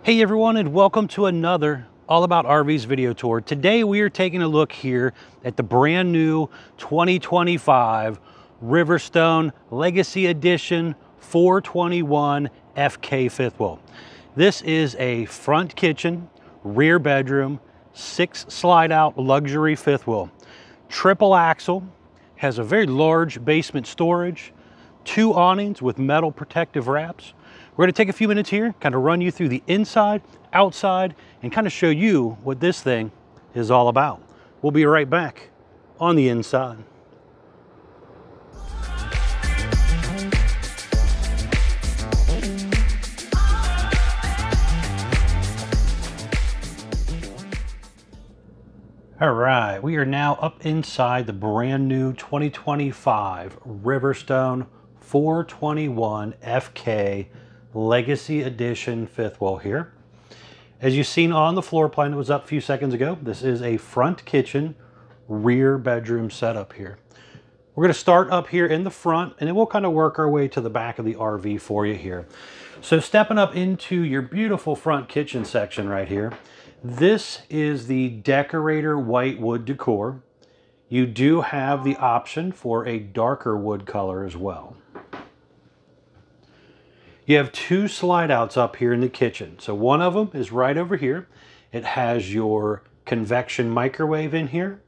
Hey everyone, and welcome to another All About RVs video tour. Today we are taking a look here at the brand new 2025 Riverstone Legacy Edition 421FK fifth wheel. This is a front kitchen, rear bedroom, 6 slide out luxury fifth wheel. Triple axle, has a very large basement storage, 2 awnings with metal protective wraps. We're going to take a few minutes here, kind of run you through the inside, outside, and kind of show you what this thing is all about. We'll be right back on the inside. All right, we are now up inside the brand new 2025 Riverstone 421FK Legacy Edition fifth wheel here. As you've seen on the floor plan that was up a few seconds ago, this is a front kitchen, rear bedroom setup here. We're going to start up here in the front, and then we'll kind of work our way to the back of the RV for you here. So stepping up into your beautiful front kitchen section right here, this is the Decorator white wood decor. You do have the option for a darker wood color as well. You have 2 slide outs up here in the kitchen. So one of them is right over here. It has your convection microwave in here.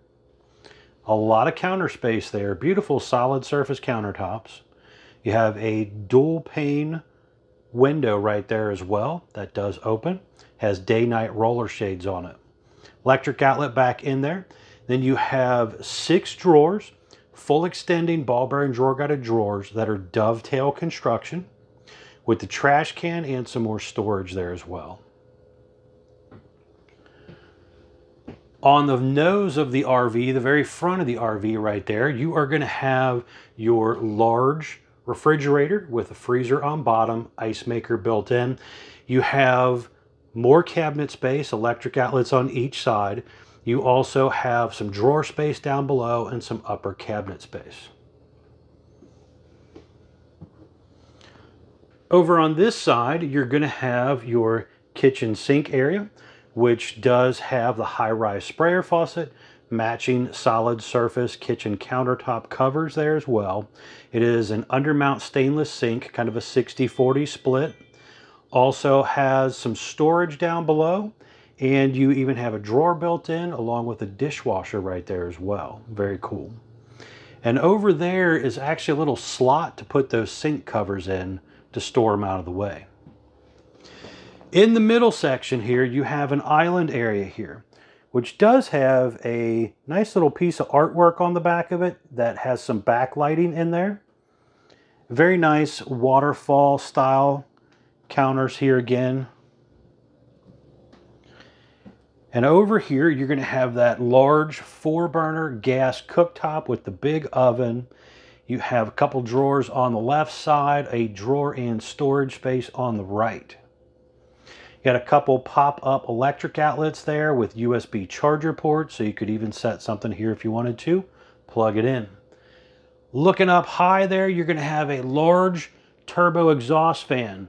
A lot of counter space there. Beautiful solid surface countertops. You have a dual pane window right there as well that does open. Has day-night roller shades on it. Electric outlet back in there. Then you have 6 drawers, full extending ball bearing drawer guided drawers that are dovetail construction, with the trash can and some more storage there as well. On the nose of the RV, the very front of the RV right there, you are going to have your large refrigerator with a freezer on bottom, ice maker built in. You have more cabinet space, electric outlets on each side. You also have some drawer space down below and some upper cabinet space. Over on this side, you're going to have your kitchen sink area, which does have the high-rise sprayer faucet, matching solid surface kitchen countertop covers there as well. It is an undermount stainless sink, kind of a 60-40 split. Also has some storage down below, and you even have a drawer built in along with a dishwasher right there as well. Very cool. And over there is actually a little slot to put those sink covers in to store them out of the way. In the middle section here, you have an island area here, which does have a nice little piece of artwork on the back of it that has some backlighting in there. Very nice waterfall style counters here again. And over here, you're going to have that large 4-burner gas cooktop with the big oven. You have a couple drawers on the left side, a drawer and storage space on the right. You got a couple pop-up electric outlets there with USB charger ports, so you could even set something here if you wanted to. Plug it in. Looking up high there, you're going to have a large turbo exhaust fan.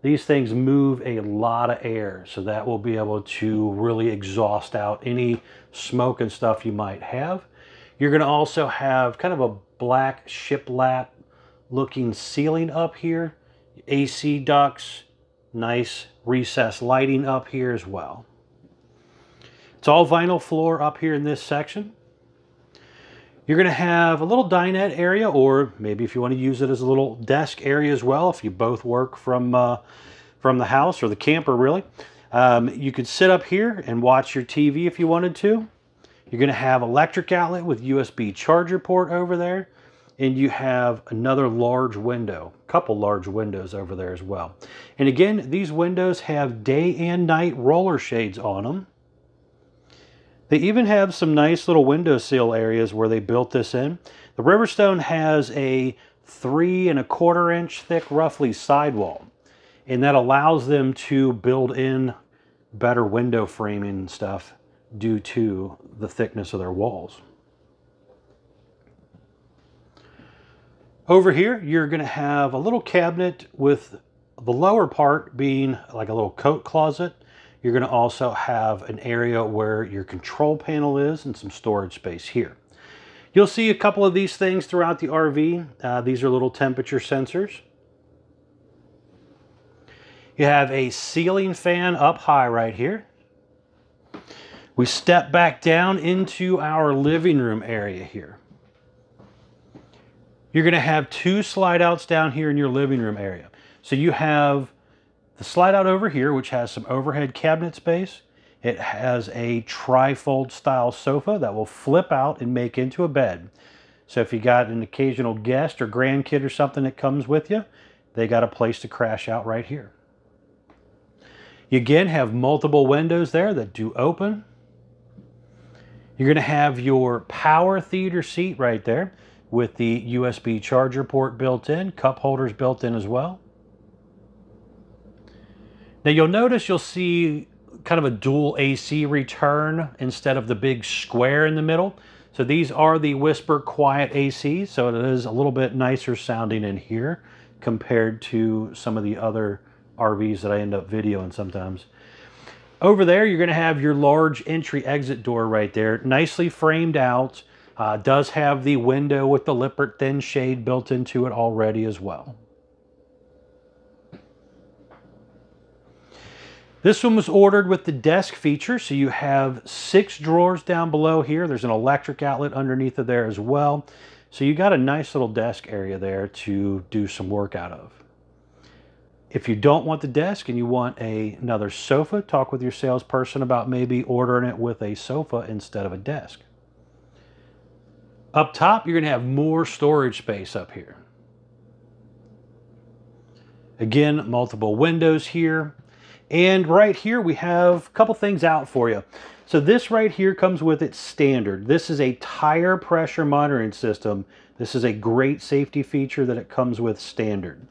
These things move a lot of air, so that will be able to really exhaust out any smoke and stuff you might have. You're going to also have kind of a black shiplap looking ceiling up here. AC ducts, nice recessed lighting up here as well. It's all vinyl floor up here in this section. You're going to have a little dinette area, or maybe if you want to use it as a little desk area as well, if you both work from the house or the camper really. You could sit up here and watch your TV if you wanted to. You're going to have electric outlet with USB charger port over there. And you have another large window, a couple large windows over there as well. And again, these windows have day and night roller shades on them. They even have some nice little window sill areas where they built this in. The Riverstone has a 3¼ inch thick, roughly, sidewall. And that allows them to build in better window framing and stuff due to the thickness of their walls. Over here, you're going to have a little cabinet with the lower part being like a little coat closet. You're going to also have an area where your control panel is and some storage space here. You'll see a couple of these things throughout the RV. These are little temperature sensors. You have a ceiling fan up high right here. We step back down into our living room area here. You're going to have two slide outs down here in your living room area. So you have the slide out over here, which has some overhead cabinet space. It has a trifold style sofa that will flip out and make into a bed. So if you got an occasional guest or grandkid or something that comes with you, they got a place to crash out right here. You again have multiple windows there that do open. You're going to have your power theater seat right there with the USB charger port built in, cup holders built in as well. Now you'll notice you'll see kind of a dual AC return instead of the big square in the middle. So these are the Whisper Quiet AC, so it is a little bit nicer sounding in here compared to some of the other RVs that I end up videoing sometimes. Over there, you're going to have your large entry exit door right there, nicely framed out. Does have the window with the Lippert thin shade built into it already as well. This one was ordered with the desk feature, so you have 6 drawers down below here. There's an electric outlet underneath of there as well. So you got a nice little desk area there to do some work out of. If you don't want the desk and you want another sofa, talk with your salesperson about maybe ordering it with a sofa instead of a desk. Up top, you're going to have more storage space up here. Again, multiple windows here. And right here, we have a couple things out for you. So this right here comes with its standard. This is a tire pressure monitoring system. This is a great safety feature that it comes with standard.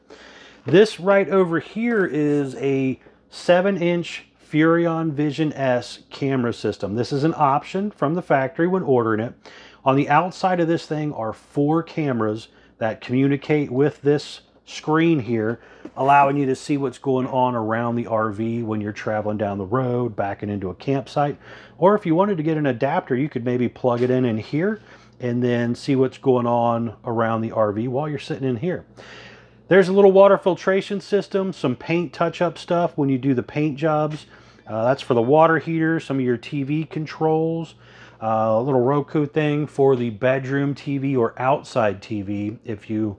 This right over here is a 7-inch Furrion Vision S camera system. This is an option from the factory when ordering it. On the outside of this thing are 4 cameras that communicate with this screen here, allowing you to see what's going on around the RV when you're traveling down the road, backing into a campsite. Or if you wanted to get an adapter, you could maybe plug it in here and then see what's going on around the RV while you're sitting in here. There's a little water filtration system, some paint touch-up stuff when you do the paint jobs. That's for the water heater, some of your TV controls, a little Roku thing for the bedroom TV or outside TV if you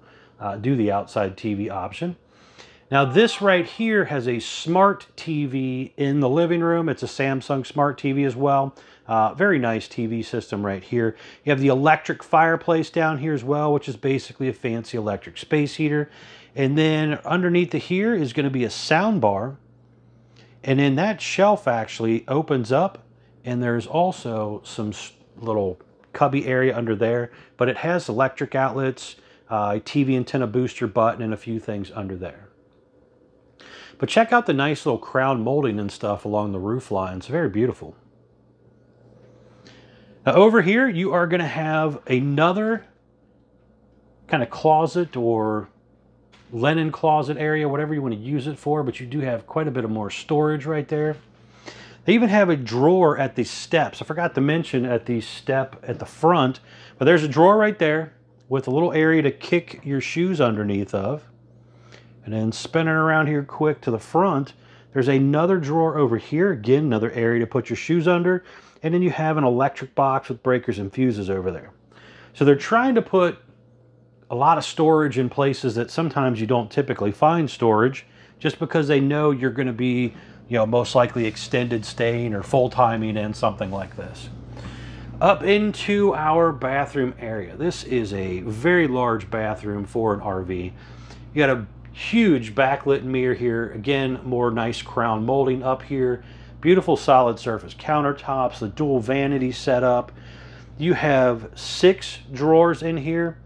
do the outside TV option. Now this right here has a smart TV in the living room. It's a Samsung smart TV as well. Very nice TV system right here. You have the electric fireplace down here as well, which is basically a fancy electric space heater. And then underneath here is going to be a sound bar. And then that shelf actually opens up, and there's also some little cubby area under there, but it has electric outlets, a TV antenna booster button, and a few things under there. But check out the nice little crown molding and stuff along the roof line. It's very beautiful. Now over here, you are going to have another kind of closet or linen closet area, whatever you want to use it for, but you do have quite a bit of more storage right there. They even have a drawer at the steps. I forgot to mention at the step at the front, but there's a drawer right there with a little area to kick your shoes underneath of. And then spinning around here quick to the front, there's another drawer over here. Again, another area to put your shoes under. And then you have an electric box with breakers and fuses over there. So they're trying to put a lot of storage in places that sometimes you don't typically find storage, just because they know you're going to be, most likely extended staying or full timing in something like this. Up into our bathroom area. This is a very large bathroom for an RV. You got a huge backlit mirror here. Again, more nice crown molding up here. Beautiful solid surface countertops, the dual vanity setup. You have 6 drawers in here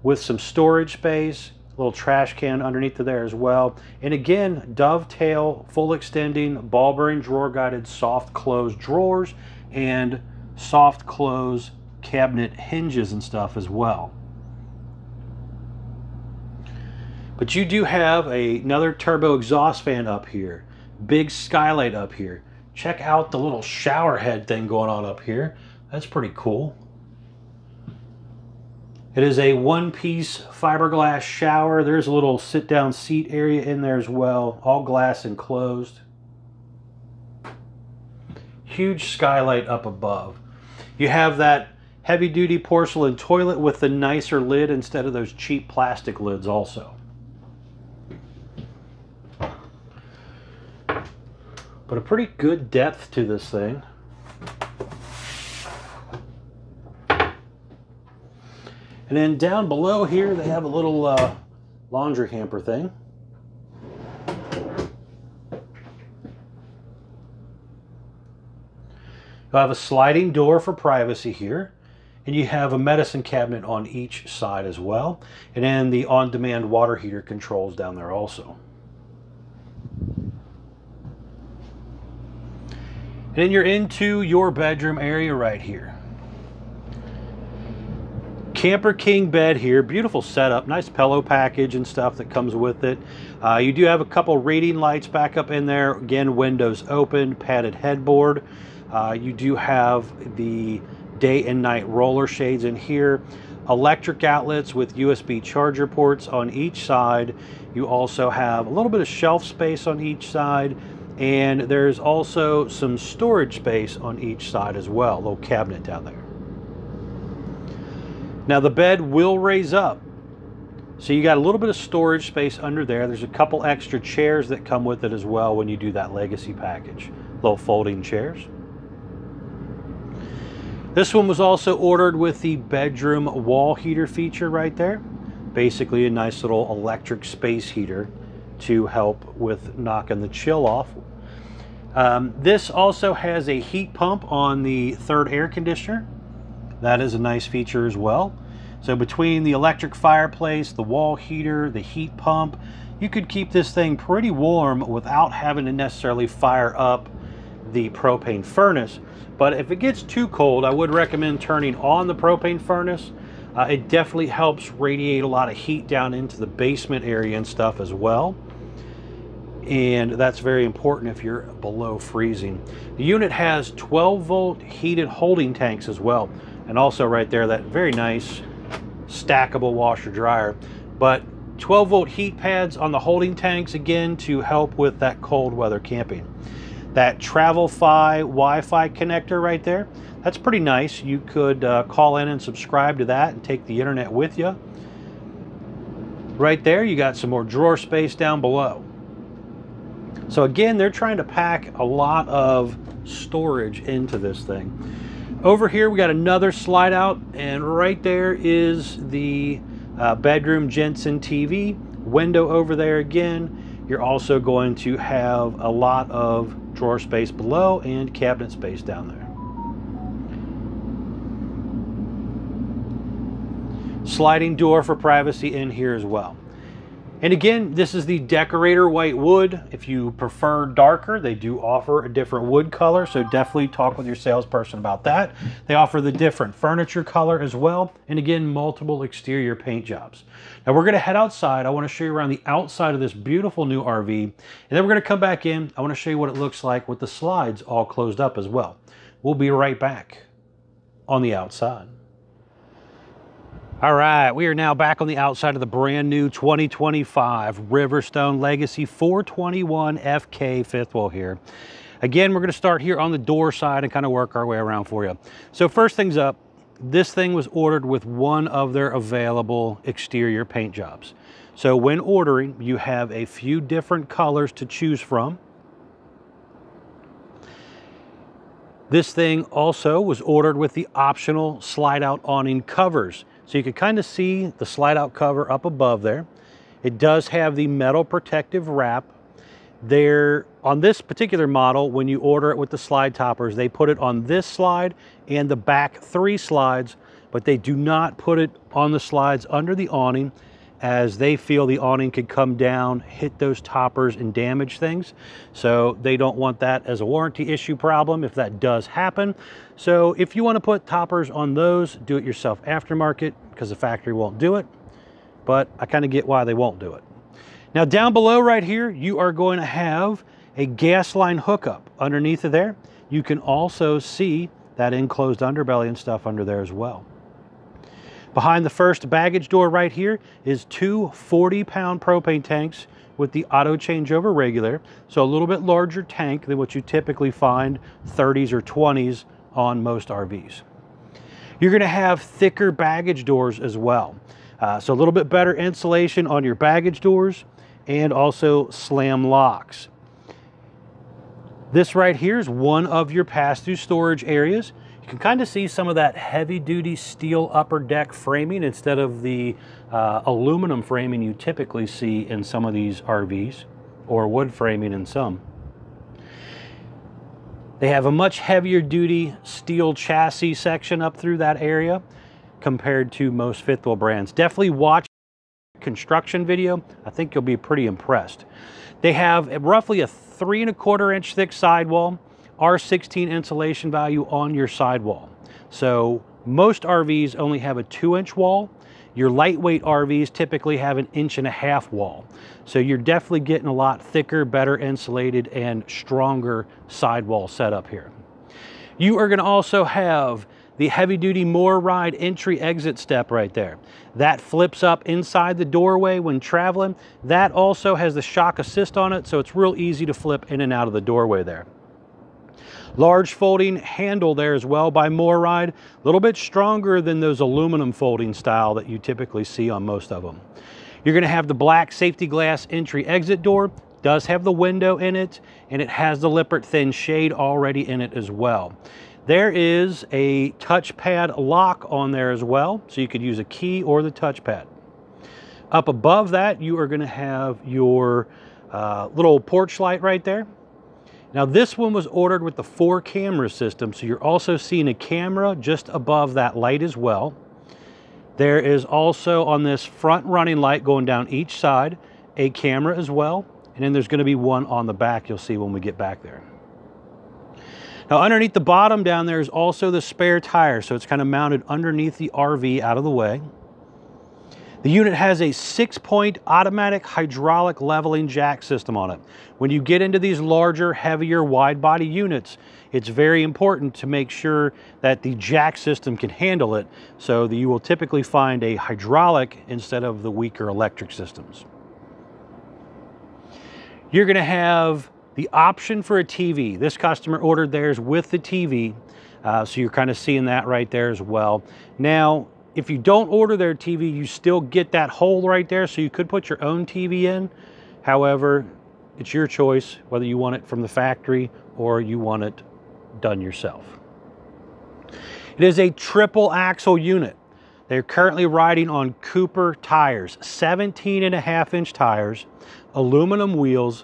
with some storage space, a little trash can underneath of there as well. And again, dovetail, full extending, ball bearing drawer guided soft close drawers and soft close cabinet hinges and stuff as well. But you do have another turbo exhaust fan up here. Big skylight up here. Check out the little shower head thing going on up here. That's pretty cool. It is a one-piece fiberglass shower. There's a little sit-down seat area in there as well. All glass enclosed. Huge skylight up above. You have that heavy-duty porcelain toilet with the nicer lid instead of those cheap plastic lids also. But a pretty good depth to this thing. And then down below here, they have a little laundry hamper thing. You'll have a sliding door for privacy here. And you have a medicine cabinet on each side as well. And then the on-demand water heater controls down there also. And then you're into your bedroom area right here. Camper king bed here, beautiful setup, nice pillow package and stuff that comes with it. You do have a couple reading lights back up in there. Again, windows open, padded headboard. You do have the day and night roller shades in here. Electric outlets with USB charger ports on each side. You also have a little bit of shelf space on each side. And there's also some storage space on each side as well, a little cabinet down there. Now the bed will raise up. So you got a little bit of storage space under there. There's a couple extra chairs that come with it as well when you do that legacy package. Little folding chairs. This one was also ordered with the bedroom wall heater feature right there. Basically a nice little electric space heater to help with knocking the chill off. This also has a heat pump on the third air conditioner. That is a nice feature as well. So between the electric fireplace, the wall heater, the heat pump, you could keep this thing pretty warm without having to necessarily fire up the propane furnace. But if it gets too cold, I would recommend turning on the propane furnace. It definitely helps radiate a lot of heat down into the basement area and stuff as well. And that's very important if you're below freezing. The unit has 12-volt heated holding tanks as well. And also right there, that very nice stackable washer dryer. But 12-volt heat pads on the holding tanks, again, to help with that cold weather camping. That TravelFi Wi-Fi connector right there, that's pretty nice. You could call in and subscribe to that and take the internet with you. Right there, you got some more drawer space down below. So again, they're trying to pack a lot of storage into this thing. Over here, we got another slide out, and right there is the bedroom Jensen TV. Window over there again. You're also going to have a lot of drawer space below and cabinet space down there. Sliding door for privacy in here as well. And again, this is the Decorator white wood. If you prefer darker, they do offer a different wood color, so definitely talk with your salesperson about that. They offer the different furniture color as well, and again, multiple exterior paint jobs. Now we're gonna head outside. I wanna show you around the outside of this beautiful new RV, and then we're gonna come back in. I wanna show you what it looks like with the slides all closed up as well. We'll be right back on the outside. All right, we are now back on the outside of the brand new 2025 Riverstone Legacy 421FK fifth wheel here. Again, we're going to start here on the door side and kind of work our way around for you. So first things up, this thing was ordered with one of their available exterior paint jobs. So when ordering, you have a few different colors to choose from. This thing also was ordered with the optional slide out awning covers. So you can kind of see the slide out cover up above there. It does have the metal protective wrap. There, on this particular model, when you order it with the slide toppers, they put it on this slide and the back 3 slides, but they do not put it on the slides under the awning, as they feel the awning could come down, hit those toppers and damage things. So they don't want that as a warranty issue problem if that does happen. So if you want to put toppers on those, do it yourself aftermarket, because the factory won't do it. But I kind of get why they won't do it. Now down below right here, you are going to have a gas line hookup. Underneath of there, you can also see that enclosed underbelly and stuff under there as well. Behind the first baggage door right here is two 40-pound propane tanks with the auto changeover regulator. So a little bit larger tank than what you typically find 30s or 20s on most RVs. You're going to have thicker baggage doors as well. So a little bit better insulation on your baggage doors and also slam locks. This right here is one of your pass-through storage areas. You can kind of see some of that heavy-duty steel upper deck framing instead of the aluminum framing you typically see in some of these RVs, or wood framing in some. They have a much heavier duty steel chassis section up through that area compared to most fifth wheel brands. Definitely watch the construction video. I think you'll be pretty impressed. They have roughly a 3 1/4 inch thick sidewall, R16 insulation value on your sidewall. So most RVs only have a 2-inch wall. Your lightweight RVs typically have an 1.5 inch wall. So you're definitely getting a lot thicker, better insulated, and stronger sidewall setup here. You are going to also have the heavy-duty More Ride entry-exit step right there. That flips up inside the doorway when traveling. That also has the shock assist on it, so it's real easy to flip in and out of the doorway there. Large folding handle there as well by More Ride. A little bit stronger than those aluminum folding style that you typically see on most of them. You're going to have the black safety glass entry-exit door. Does have the window in it, and it has the Lippert thin shade already in it as well. There is a touchpad lock on there as well, so you could use a key or the touchpad. Up above that, you are going to have your little porch light right there. Now this one was ordered with the 4-camera system, so you're also seeing a camera just above that light as well. There is also on this front running light going down each side, a camera as well, and then there's going to be one on the back you'll see when we get back there. Now underneath the bottom down there is also the spare tire, so it's kind of mounted underneath the RV out of the way. The unit has a 6-point automatic hydraulic leveling jack system on it. When you get into these larger, heavier, wide-body units, it's very important to make sure that the jack system can handle it, so that you will typically find a hydraulic instead of the weaker electric systems. You're going to have the option for a TV. This customer ordered theirs with the TV, so you're kind of seeing that right there as well. Now, if you don't order their TV, you still get that hole right there, so you could put your own TV in. However, it's your choice whether you want it from the factory or you want it done yourself. It is a triple axle unit. They're currently riding on Cooper tires, 17.5 inch tires, aluminum wheels,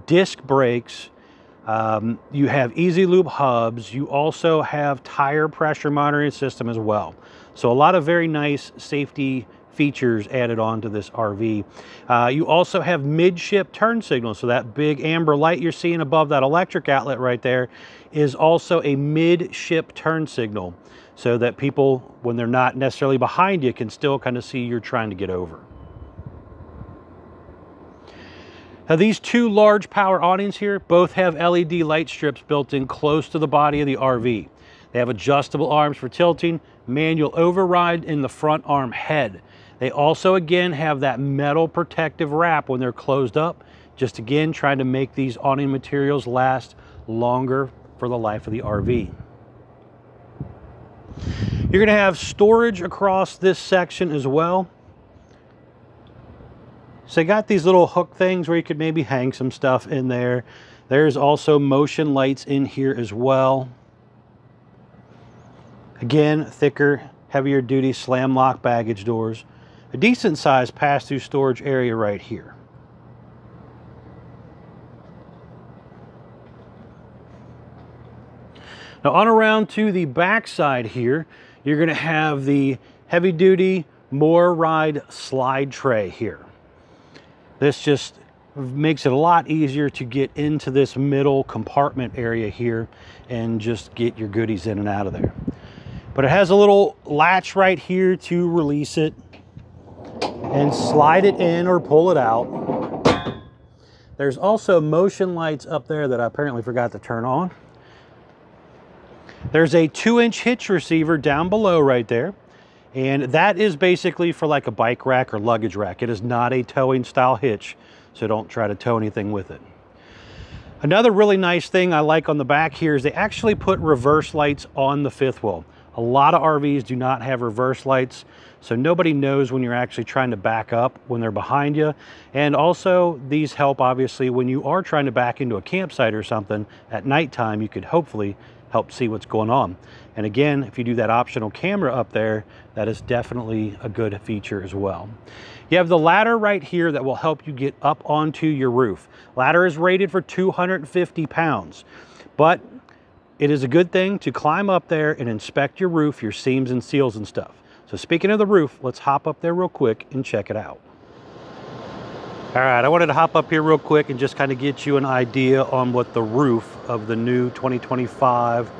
disc brakes. You have easy loop hubs. You also have tire pressure monitoring system as well. So a lot of very nice safety features added onto this RV. You also have midship turn signals. So that big amber light you're seeing above that electric outlet right there is also a midship turn signal, so that people, when they're not necessarily behind you, can still kind of see you're trying to get over. Now these two large power awnings here both have LED light strips built in close to the body of the RV. They have adjustable arms for tilting, manual override in the front arm head. They also again have that metal protective wrap when they're closed up, just again trying to make these awning materials last longer for the life of the RV. You're going to have storage across this section as well. So they got these little hook things where you could maybe hang some stuff in there. There's also motion lights in here as well. Again, thicker, heavier duty slam lock baggage doors. A decent sized pass-through storage area right here. Now on around to the back side here, you're going to have the heavy duty More Ride slide tray here. This just makes it a lot easier to get into this middle compartment area here and just get your goodies in and out of there. But it has a little latch right here to release it and slide it in or pull it out. There's also motion lights up there that I apparently forgot to turn on. There's a 2-inch hitch receiver down below right there. And that is basically for like a bike rack or luggage rack. It is not a towing style hitch, so don't try to tow anything with it. Another really nice thing I like on the back here is they actually put reverse lights on the fifth wheel. A lot of RVs do not have reverse lights, so nobody knows when you're actually trying to back up when they're behind you. And also these help obviously when you are trying to back into a campsite or something at nighttime. You could hopefully help see what's going on. And again, if you do that optional camera up there, that is definitely a good feature as well. You have the ladder right here that will help you get up onto your roof. Ladder is rated for 250 pounds, but it is a good thing to climb up there and inspect your roof, your seams and seals and stuff. So speaking of the roof, let's hop up there real quick and check it out. All right, I wanted to hop up here real quick and just kind of get you an idea on what the roof of the new 2025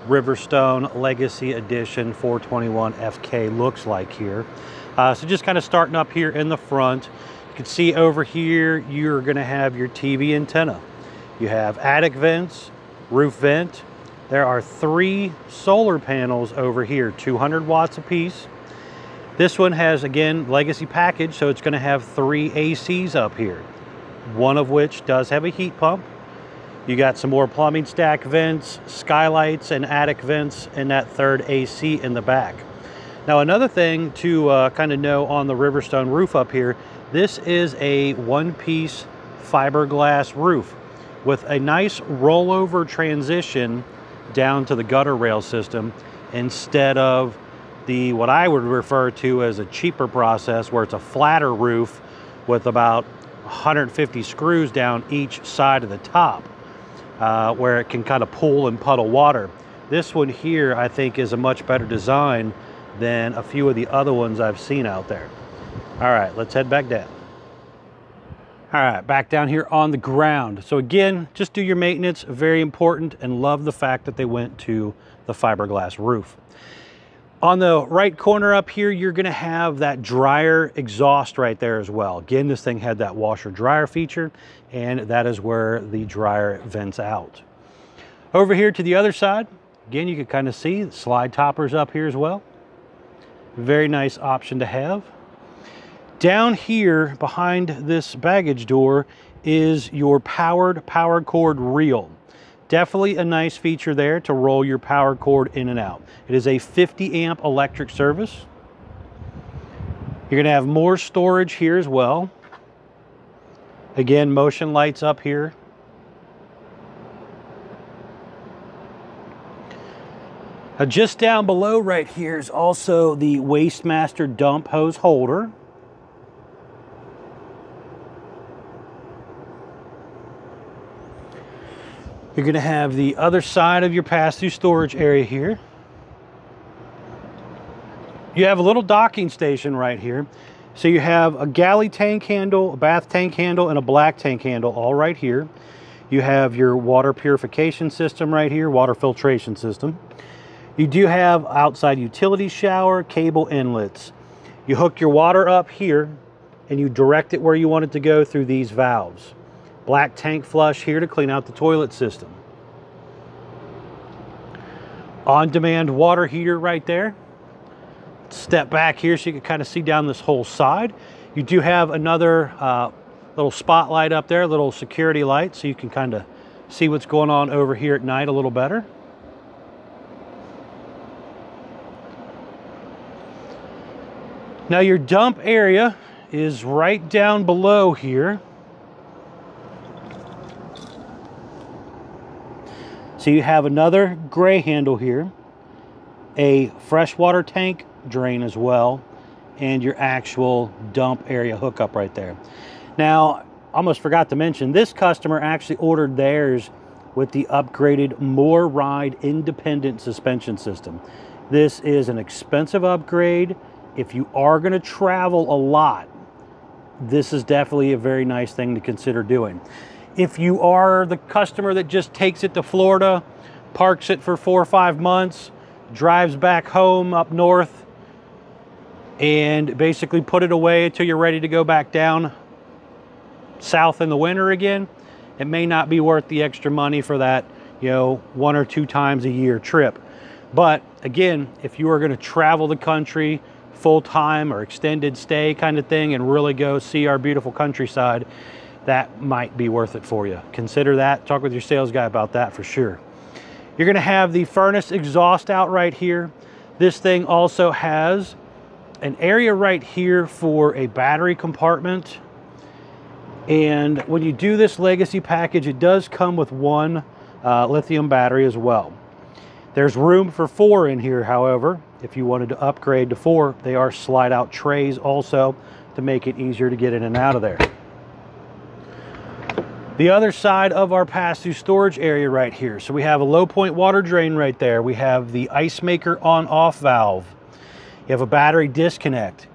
Riverstone Legacy Edition 421FK looks like here. So just kind of starting up here in the front, you can see over here, you're gonna have your TV antenna. You have attic vents, roof vent. There are 3 solar panels over here, 200 watts apiece. This one has, again, legacy package, so it's gonna have 3 ACs up here, one of which does have a heat pump. You got some more plumbing stack vents, skylights, and attic vents, and that 3rd AC in the back. Now, another thing to kind of know on the Riverstone roof up here, this is a 1-piece fiberglass roof with a nice rollover transition down to the gutter rail system instead of what I would refer to as a cheaper process where it's a flatter roof with about 150 screws down each side of the top where it can kind of pool and puddle water. This one here I think is a much better design than a few of the other ones I've seen out there. All right, let's head back down. All right, back down here on the ground. So again, just do your maintenance, very important, and love the fact that they went to the fiberglass roof. On the right corner up here, you're gonna have that dryer exhaust right there as well. Again, this thing had that washer dryer feature, and that is where the dryer vents out. Over here to the other side, again, you can kind of see the slide toppers up here as well. Very nice option to have. Down here behind this baggage door is your powered power cord reel. Definitely a nice feature there to roll your power cord in and out. It is a 50 amp electric service. You're gonna have more storage here as well. Again, motion lights up here. Just down below right here is also the Wastemaster dump hose holder. You're going to have the other side of your pass-through storage area here. You have a little docking station right here. So you have a galley tank handle, a bath tank handle, and a black tank handle all right here. You have your water purification system right here, water filtration system. You do have outside utility shower, cable inlets. You hook your water up here and you direct it where you want it to go through these valves. Black tank flush here to clean out the toilet system. On-demand water heater right there. Step back here so you can kind of see down this whole side. You do have another little spotlight up there, little security light, so you can kind of see what's going on over here at night a little better. Now your dump area is right down below here. So you have another gray handle here, a freshwater tank drain as well, and your actual dump area hookup right there. Now, almost forgot to mention, this customer actually ordered theirs with the upgraded More Ride independent suspension system. This is an expensive upgrade. If you are going to travel a lot, this is definitely a very nice thing to consider doing. If you are the customer that just takes it to Florida, parks it for 4 or 5 months, drives back home up north, and basically put it away until you're ready to go back down, south in the winter again, it may not be worth the extra money for that, you know, 1 or 2 times a year trip. But again, if you are going to travel the country full-time or extended stay kind of thing and really go see our beautiful countryside, that might be worth it for you. Consider that. Talk with your sales guy about that for sure. You're going to have the furnace exhaust out right here. This thing also has an area right here for a battery compartment. And when you do this legacy package, it does come with 1 lithium battery as well. There's room for 4 in here, however. If you wanted to upgrade to 4, they are slide out trays also to make it easier to get in and out of there. The other side of our pass-through storage area right here. So we have a low point water drain right there. We have the ice maker on-off valve. You have a battery disconnect.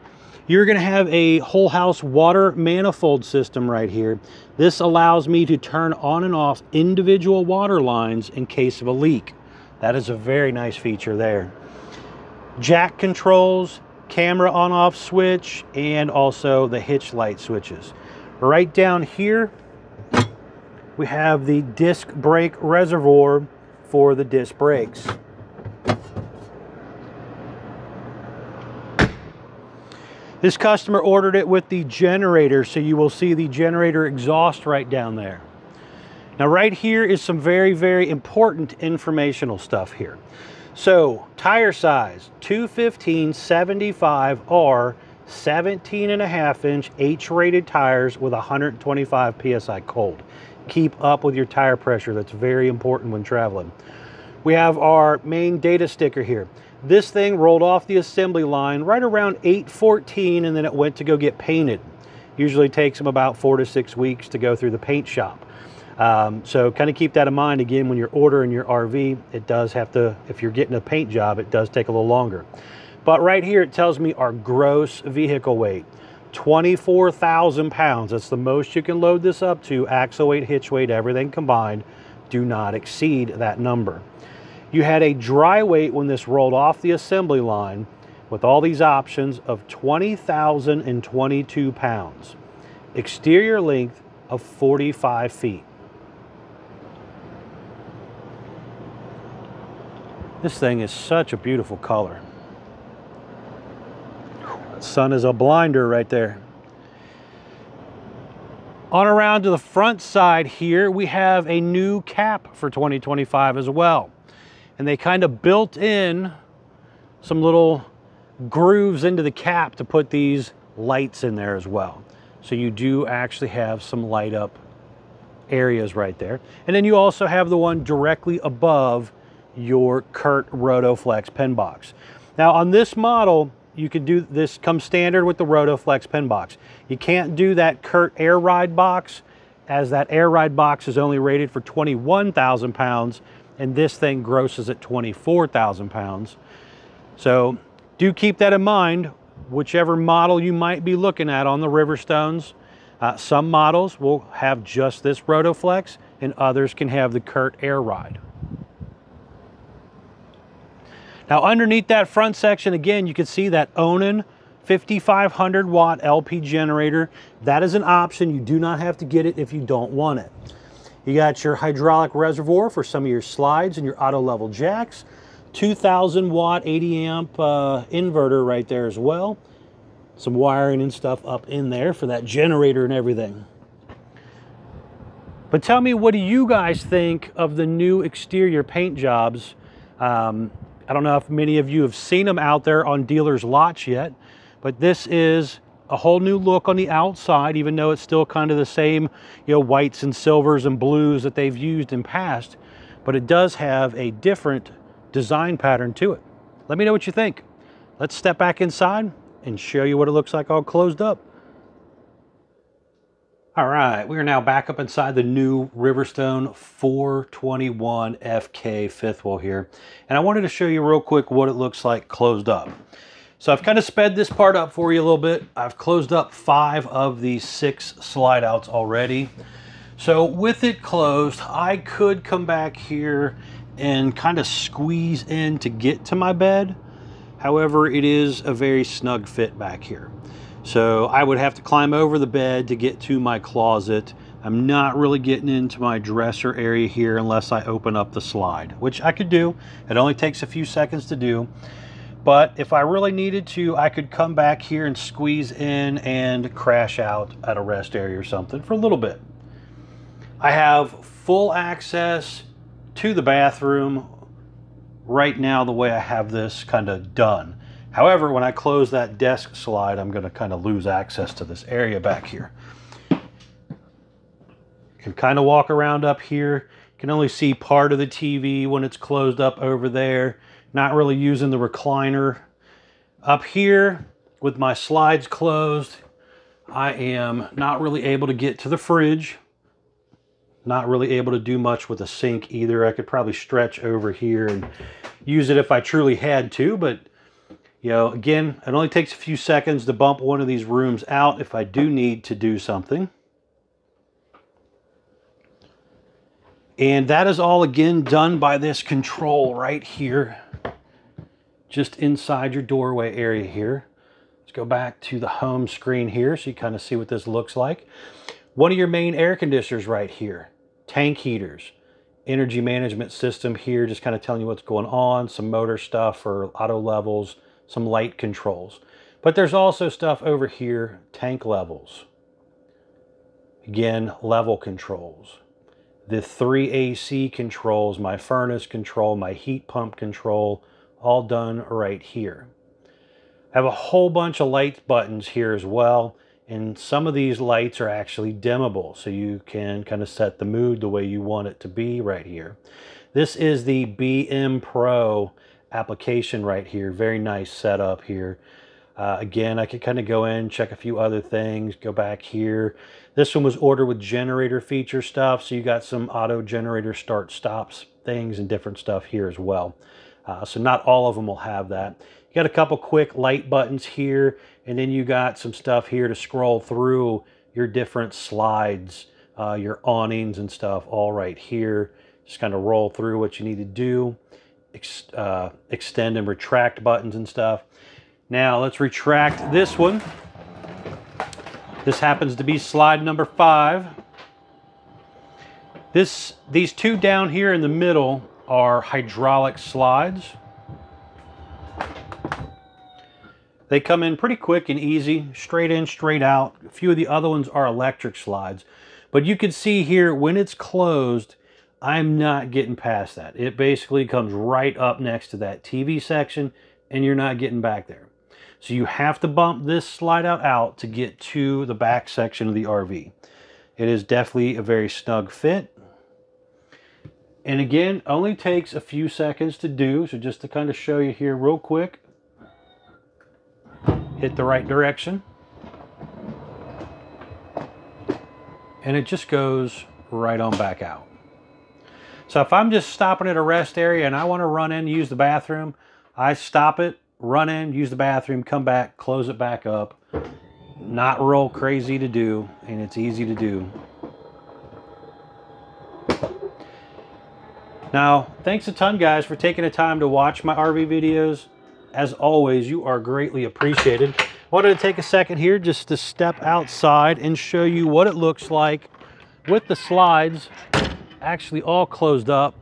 You're going to have a whole house water manifold system right here. This allows me to turn on and off individual water lines in case of a leak. That is a very nice feature there. Jack controls, camera on-off switch, and also the hitch light switches. Right down here, we have the disc brake reservoir for the disc brakes. This customer ordered it with the generator, so you will see the generator exhaust right down there. Now right here is some very, very important informational stuff here. So tire size, 215/75 are 17.5-inch H-rated tires with 125 PSI cold. Keep up with your tire pressure. That's very important when traveling. We have our main data sticker here. This thing rolled off the assembly line right around 8/14, and then it went to go get painted. Usually takes them about 4 to 6 weeks to go through the paint shop. So kind of keep that in mind. Again, when you're ordering your RV, it does have to, if you're getting a paint job, it does take a little longer. But right here, it tells me our gross vehicle weight, 24,000 pounds. That's the most you can load this up to. Axle weight, hitch weight, everything combined. Do not exceed that number. You had a dry weight when this rolled off the assembly line with all these options of 20,022 pounds. Exterior length of 45 feet. This thing is such a beautiful color. The sun is a blinder right there. On around to the front side here, we have a new cap for 2025 as well. And they kind of built in some little grooves into the cap to put these lights in there as well. So you do actually have some light up areas right there. And then you also have the one directly above your Curt Rotoflex pen box. Now on this model, you could do this, comes standard with the Rotoflex pen box. You can't do that Curt Air Ride box, as that Air Ride box is only rated for 21,000 pounds, and this thing grosses at 24,000 pounds. So do keep that in mind, whichever model you might be looking at on the Riverstones. Some models will have just this Rotoflex, and others can have the Curt Air Ride. Now underneath that front section, again, you can see that Onan 5500 watt LP generator. That is an option. You do not have to get it if you don't want it. You got your hydraulic reservoir for some of your slides and your auto level jacks. 2000 watt 80 amp inverter right there as well. Some wiring and stuff up in there for that generator and everything. But tell me, what do you guys think of the new exterior paint jobs? I don't know if many of you have seen them out there on dealers' lots yet, but this is a whole new look on the outside, even though it's still kind of the same, you know, whites and silvers and blues that they've used in past, but it does have a different design pattern to it. Let me know what you think. Let's step back inside and show you what it looks like all closed up. All right, we are now back up inside the new Riverstone 421FK fifth wheel here. And I wanted to show you real quick what it looks like closed up. So I've kind of sped this part up for you a little bit. I've closed up 5 of the 6 slide outs already. So with it closed, I could come back here and kind of squeeze in to get to my bed. However, it is a very snug fit back here. So I would have to climb over the bed to get to my closet. I'm not really getting into my dresser area here unless I open up the slide, which I could do. It only takes a few seconds to do. But if I really needed to, I could come back here and squeeze in and crash out at a rest area or something for a little bit. I have full access to the bathroom right now the way I have this kind of done. However, when I close that desk slide, I'm going to kind of lose access to this area back here. You can kind of walk around up here. You can only see part of the TV when it's closed up over there. Not really using the recliner. Up here, with my slides closed, I am not really able to get to the fridge. Not really able to do much with the sink either. I could probably stretch over here and use it if I truly had to, but you know, again, it only takes a few seconds to bump one of these rooms out if I do need to do something. And that is all again done by this control right here, just inside your doorway area here. Let's go back to the home screen here so you kind of see what this looks like. One of your main air conditioners right here, tank heaters, energy management system here, just kind of telling you what's going on, some motor stuff for auto levels, some light controls. But there's also stuff over here, tank levels. Again, level controls. The 3 AC controls, my furnace control, my heat pump control, all done right here. I have a whole bunch of light buttons here as well. And some of these lights are actually dimmable, so you can kind of set the mood the way you want it to be right here. This is the BM Pro application right here. Very nice setup here. Again, I could kind of go in, check a few other things, go back here. This one was ordered with generator feature stuff, so you got some auto generator start stops things and different stuff here as well. So not all of them will have that. You got a couple quick light buttons here, and then you got some stuff here to scroll through your different slides, your awnings and stuff all right here. Just kind of roll through what you need to do, extend and retract buttons and stuff. Now let's retract this one. This happens to be slide number 5. These two down here in the middle are hydraulic slides. They come in pretty quick and easy, straight in, straight out. A few of the other ones are electric slides. But you can see here, when it's closed, I'm not getting past that. It basically comes right up next to that TV section, and you're not getting back there. So you have to bump this slide out to get to the back section of the RV. It is definitely a very snug fit. And again, only takes a few seconds to do. So just to kind of show you here real quick. Hit the right direction. And it just goes right on back out. So if I'm just stopping at a rest area and I want to run in and use the bathroom, I stop it, run in, use the bathroom, come back, close it back up. Not real crazy to do, and it's easy to do. Now, thanks a ton, guys, for taking the time to watch my RV videos. As always, you are greatly appreciated. I wanted to take a second here just to step outside and show you what it looks like with the slides actually all closed up,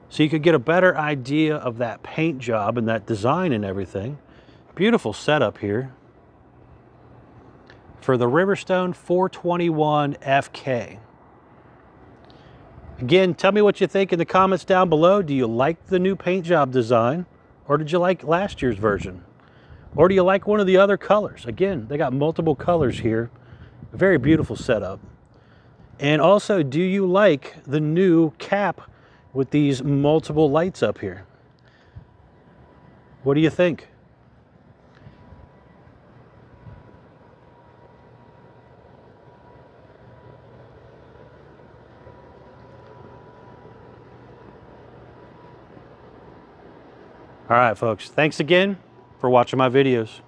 so you could get a better idea of that paint job and that design and everything. Beautiful setup here for the Riverstone 421FK. Again, tell me what you think in the comments down below. Do you like the new paint job design, or did you like last year's version? Or do you like one of the other colors? Again, they got multiple colors here. A very beautiful setup. And also, do you like the new cap with these multiple lights up here? What do you think? All right, folks, thanks again for watching my videos.